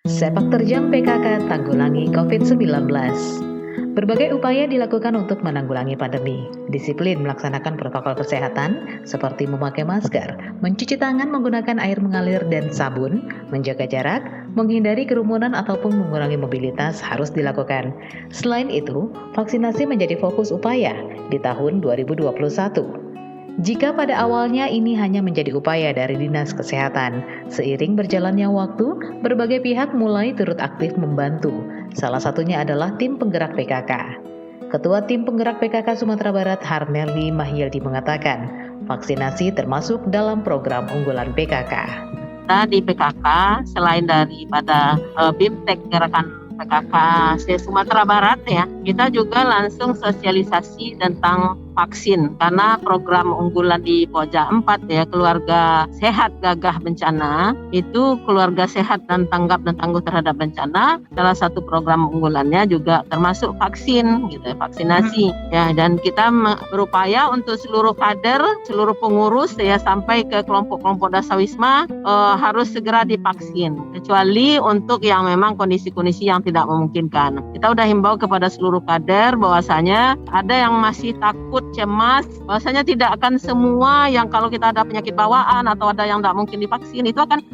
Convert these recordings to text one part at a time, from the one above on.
Sepak terjang PKK tanggulangi COVID-19. Berbagai upaya dilakukan untuk menanggulangi pandemi. Disiplin melaksanakan protokol kesehatan seperti memakai masker, mencuci tangan menggunakan air mengalir dan sabun, menjaga jarak, menghindari kerumunan ataupun mengurangi mobilitas harus dilakukan. Selain itu, vaksinasi menjadi fokus upaya di tahun 2021. Jika pada awalnya ini hanya menjadi upaya dari Dinas Kesehatan, seiring berjalannya waktu, berbagai pihak mulai turut aktif membantu. Salah satunya adalah tim penggerak PKK. Ketua Tim Penggerak PKK Sumatera Barat, Harneli Mahyildi mengatakan, vaksinasi termasuk dalam program unggulan PKK. Kita di PKK, selain daripada BIMTEK Gerakan PKK Sumatera Barat ya, kita juga langsung sosialisasi tentang vaksin karena program unggulan di Pokja 4 ya, keluarga sehat gagah bencana, itu keluarga sehat dan tanggap dan tangguh terhadap bencana, salah satu program unggulannya juga termasuk vaksin gitu, vaksinasi ya, dan kita berupaya untuk seluruh kader, seluruh pengurus ya sampai ke kelompok-kelompok dasawisma harus segera divaksin, kecuali untuk yang memang kondisi-kondisi yang tidak memungkinkan. Kita udah himbau kepada seluruh kader bahwasanya ada yang masih takut, cemas, bahwasanya tidak akan semua yang kalau kita ada penyakit bawaan atau ada yang tidak mungkin divaksin itu akan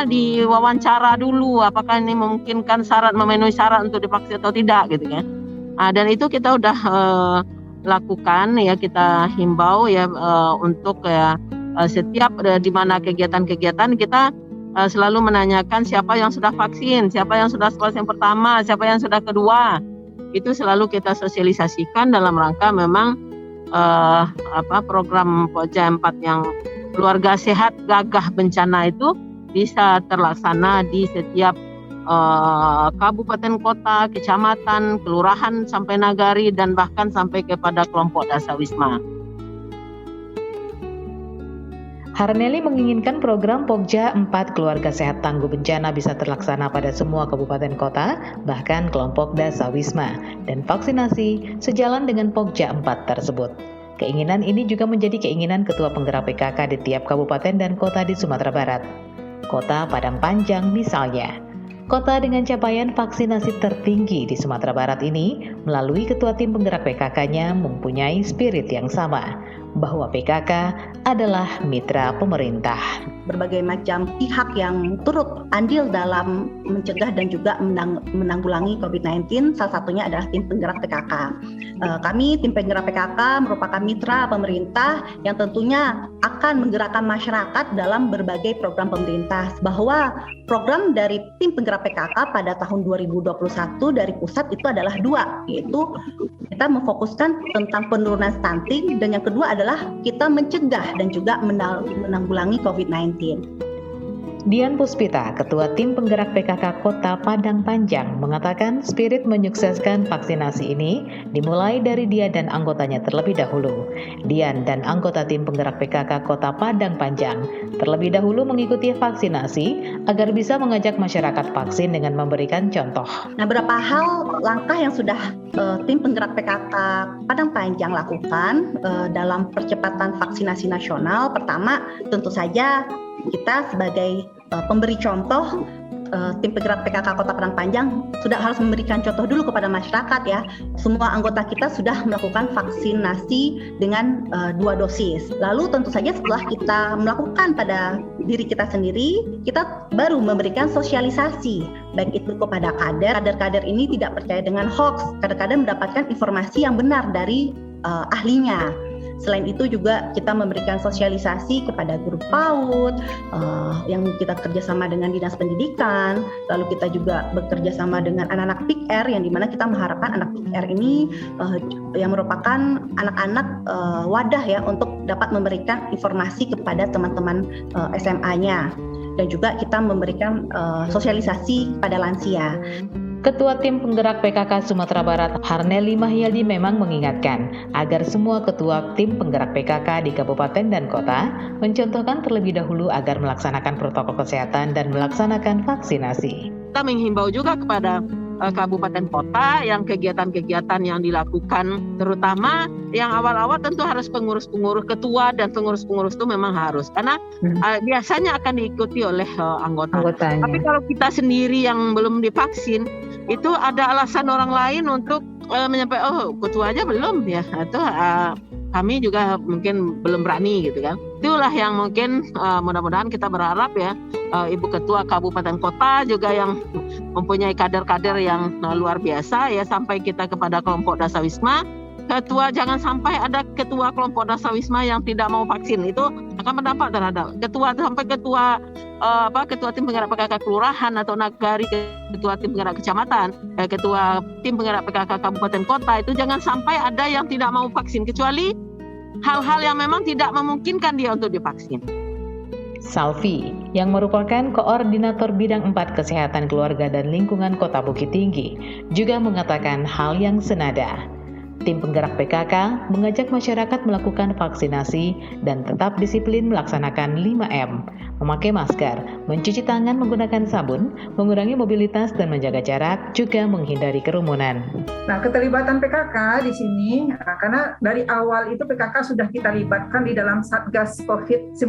diwawancara dulu apakah ini memungkinkan memenuhi syarat untuk divaksin atau tidak gitu kan. Dan itu kita udah lakukan ya, kita himbau ya untuk setiap di mana kegiatan-kegiatan kita selalu menanyakan siapa yang sudah vaksin, siapa yang sudah vaksin pertama, siapa yang sudah kedua. Itu selalu kita sosialisasikan dalam rangka memang program Pokja 4 yang keluarga sehat gagah bencana itu bisa terlaksana di setiap kabupaten kota, kecamatan, kelurahan sampai nagari dan bahkan sampai kepada kelompok dasawisma. Harneli menginginkan program Pokja 4 Keluarga Sehat Tangguh Bencana bisa terlaksana pada semua kabupaten kota, bahkan kelompok dasawisma, dan vaksinasi sejalan dengan Pokja 4 tersebut. Keinginan ini juga menjadi keinginan Ketua Penggerak PKK di tiap kabupaten dan kota di Sumatera Barat. Kota Padang Panjang misalnya. Kota dengan capaian vaksinasi tertinggi di Sumatera Barat ini, melalui Ketua Tim Penggerak PKK-nya mempunyai spirit yang sama, bahwa PKK adalah mitra pemerintah. Berbagai macam pihak yang turut andil dalam mencegah dan juga menanggulangi COVID-19, salah satunya adalah Tim Penggerak PKK. Kami, Tim Penggerak PKK, merupakan mitra pemerintah yang tentunya akan menggerakkan masyarakat dalam berbagai program pemerintah. Bahwa program dari Tim Penggerak PKK pada tahun 2021 dari pusat itu adalah 2, yaitu kita memfokuskan tentang penurunan stunting, dan yang kedua adalah kita mencegah dan juga menanggulangi COVID-19. Dian Puspita, Ketua Tim Penggerak PKK Kota Padang Panjang, mengatakan spirit menyukseskan vaksinasi ini dimulai dari dia dan anggotanya terlebih dahulu. Dian dan anggota Tim Penggerak PKK Kota Padang Panjang terlebih dahulu mengikuti vaksinasi agar bisa mengajak masyarakat vaksin dengan memberikan contoh. Nah, beberapa hal langkah yang sudah Tim Penggerak PKK Padang Panjang lakukan dalam percepatan vaksinasi nasional. Pertama, tentu saja kita sebagai pemberi contoh, Tim Penggerak PKK Kota Padang Panjang sudah harus memberikan contoh dulu kepada masyarakat ya. Semua anggota kita sudah melakukan vaksinasi dengan 2 dosis. Lalu tentu saja setelah kita melakukan pada diri kita sendiri, kita baru memberikan sosialisasi, baik itu kepada kader. Kader-kader ini tidak percaya dengan hoax, kader-kader mendapatkan informasi yang benar dari ahlinya. Selain itu juga kita memberikan sosialisasi kepada guru PAUD yang kita kerjasama dengan Dinas Pendidikan, lalu kita juga bekerja sama dengan anak-anak PIKR yang dimana kita mengharapkan anak PIKR ini yang merupakan anak-anak wadah ya untuk dapat memberikan informasi kepada teman-teman SMA-nya, dan juga kita memberikan sosialisasi kepada lansia. Ketua Tim Penggerak PKK Sumatera Barat, Harneli Mahyildi, memang mengingatkan agar semua ketua Tim Penggerak PKK di kabupaten dan kota mencontohkan terlebih dahulu agar melaksanakan protokol kesehatan dan melaksanakan vaksinasi. Kita menghimbau juga kepada kabupaten kota yang kegiatan-kegiatan yang dilakukan, terutama yang awal-awal tentu harus pengurus-pengurus, ketua dan pengurus-pengurus itu memang harus, karena biasanya akan diikuti oleh anggotanya. Tapi kalau kita sendiri yang belum divaksin, itu ada alasan orang lain untuk menyampaikan, ketua aja belum ya, atau kami juga mungkin belum berani gitu kan. Itulah yang mungkin mudah-mudahan kita berharap ya, Ibu Ketua Kabupaten Kota juga yang mempunyai kader-kader yang luar biasa ya, sampai kita kepada kelompok Dasawisma, ketua jangan sampai ada ketua kelompok Dasawisma yang tidak mau vaksin, itu akan berdampak terhadap ketua sampai ketua tim penggerak PKK kelurahan atau nagari, ketua tim penggerak kecamatan, ketua tim penggerak PKK kabupaten kota, itu jangan sampai ada yang tidak mau vaksin kecuali hal-hal yang memang tidak memungkinkan dia untuk divaksin. Salvi, yang merupakan koordinator bidang 4 kesehatan keluarga dan lingkungan Kota Bukit Tinggi, juga mengatakan hal yang senada. Tim penggerak PKK mengajak masyarakat melakukan vaksinasi dan tetap disiplin melaksanakan 5M, memakai masker, mencuci tangan menggunakan sabun, mengurangi mobilitas dan menjaga jarak, juga menghindari kerumunan. Nah, keterlibatan PKK di sini, karena dari awal itu PKK sudah kita libatkan di dalam Satgas COVID-19,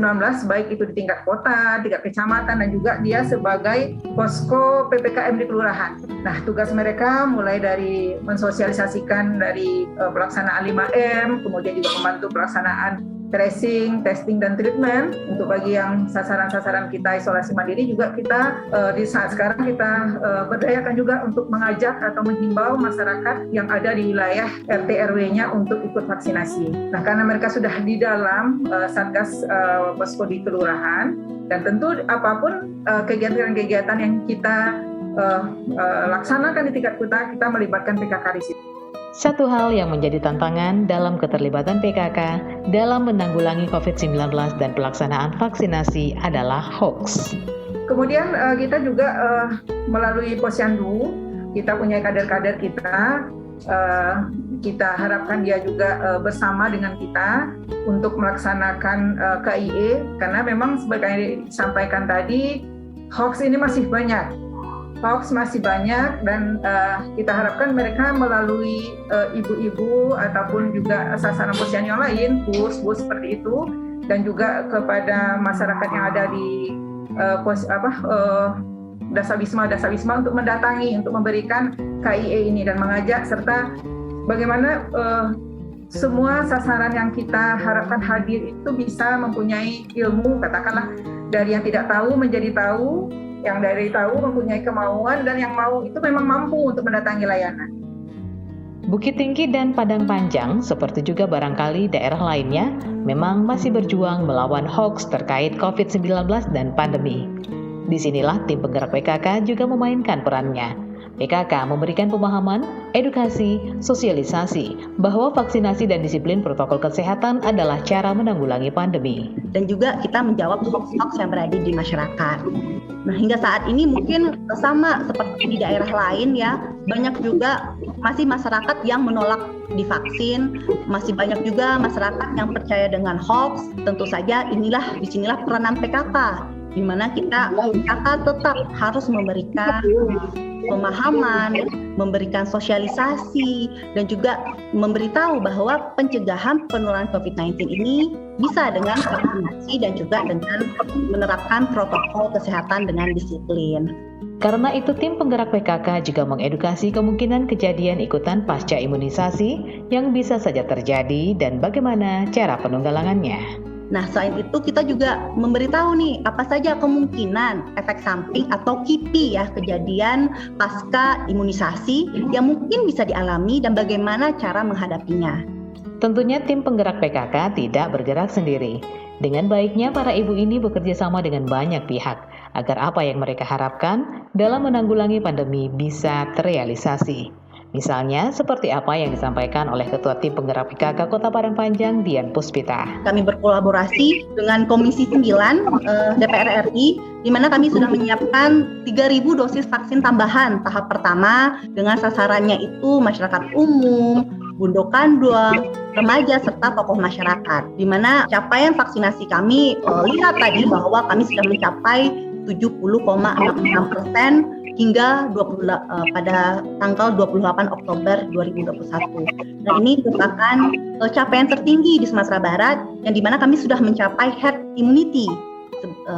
baik itu di tingkat kota, tingkat kecamatan, dan juga dia sebagai posko PPKM di kelurahan. Nah, tugas mereka mulai dari mensosialisasikan dari pelaksanaan 5M, kemudian juga membantu pelaksanaan tracing, testing, dan treatment. Untuk bagi yang sasaran-sasaran kita isolasi mandiri juga kita di saat sekarang kita berdayakan juga untuk mengajak atau menghimbau masyarakat yang ada di wilayah RT RW-nya untuk ikut vaksinasi. Nah, karena mereka sudah di dalam Satgas posko di kelurahan, dan tentu apapun kegiatan-kegiatan yang kita laksanakan di tingkat kota, kita melibatkan PKK di situ. Satu hal yang menjadi tantangan dalam keterlibatan PKK dalam menanggulangi COVID-19 dan pelaksanaan vaksinasi adalah hoax. Kemudian kita juga melalui Posyandu, kita punya kader-kader kita, kita harapkan dia juga bersama dengan kita untuk melaksanakan KIE, karena memang seperti yang disampaikan tadi, hoax ini masih banyak. Dan kita harapkan mereka melalui ibu-ibu ataupun juga sasaran posyandu yang lain, bus seperti itu, dan juga kepada masyarakat yang ada di Dasawisma untuk mendatangi, untuk memberikan KIE ini dan mengajak, serta bagaimana semua sasaran yang kita harapkan hadir itu bisa mempunyai ilmu, katakanlah dari yang tidak tahu menjadi tahu, yang dari tahu mempunyai kemauan, dan yang mau itu memang mampu untuk mendatangi layanan. Bukit Tinggi dan Padang Panjang, seperti juga barangkali daerah lainnya, memang masih berjuang melawan hoax terkait COVID-19 dan pandemi. Disinilah tim penggerak PKK juga memainkan perannya. PKK memberikan pemahaman, edukasi, sosialisasi bahwa vaksinasi dan disiplin protokol kesehatan adalah cara menanggulangi pandemi. Dan juga kita menjawab hoax-hoax yang berada di masyarakat. Nah, hingga saat ini mungkin sama seperti di daerah lain ya, banyak juga masih masyarakat yang menolak divaksin, masih banyak juga masyarakat yang percaya dengan hoax. Tentu saja disinilah peranan PKK, di mana PKK tetap harus memberikan pemahaman, memberikan sosialisasi, dan juga memberitahu bahwa pencegahan penularan COVID-19 ini bisa dengan vaksinasi dan juga dengan menerapkan protokol kesehatan dengan disiplin. Karena itu tim penggerak PKK juga mengedukasi kemungkinan kejadian ikutan pasca imunisasi yang bisa saja terjadi dan bagaimana cara penanggulangannya. Nah, selain itu kita juga memberitahu nih apa saja kemungkinan efek samping atau KIPI ya, kejadian pasca imunisasi yang mungkin bisa dialami dan bagaimana cara menghadapinya. Tentunya tim penggerak PKK tidak bergerak sendiri. Dengan baiknya para ibu ini bekerja sama dengan banyak pihak agar apa yang mereka harapkan dalam menanggulangi pandemi bisa terrealisasi. Misalnya seperti apa yang disampaikan oleh Ketua Tim Penggerak PKK Kota Padang Panjang, Dian Puspita. Kami berkolaborasi dengan Komisi 9 DPR RI, di mana kami sudah menyiapkan 3.000 dosis vaksin tambahan tahap pertama dengan sasarannya itu masyarakat umum, Bundokandua, remaja, serta tokoh masyarakat. Di mana capaian vaksinasi kami lihat tadi bahwa kami sudah mencapai 70,66% hingga pada tanggal 28 Oktober 2021. Nah, ini merupakan capaian tertinggi di Sumatera Barat yang dimana kami sudah mencapai herd immunity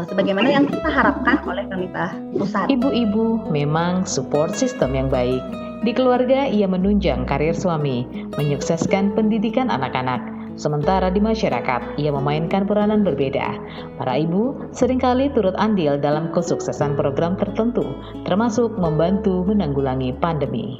sebagaimana yang kita harapkan oleh pemerintah pusat. Ibu-ibu memang support system yang baik. Di keluarga ia menunjang karir suami, menyukseskan pendidikan anak-anak. Sementara di masyarakat, ia memainkan peranan berbeda. Para ibu seringkali turut andil dalam kesuksesan program tertentu, termasuk membantu menanggulangi pandemi.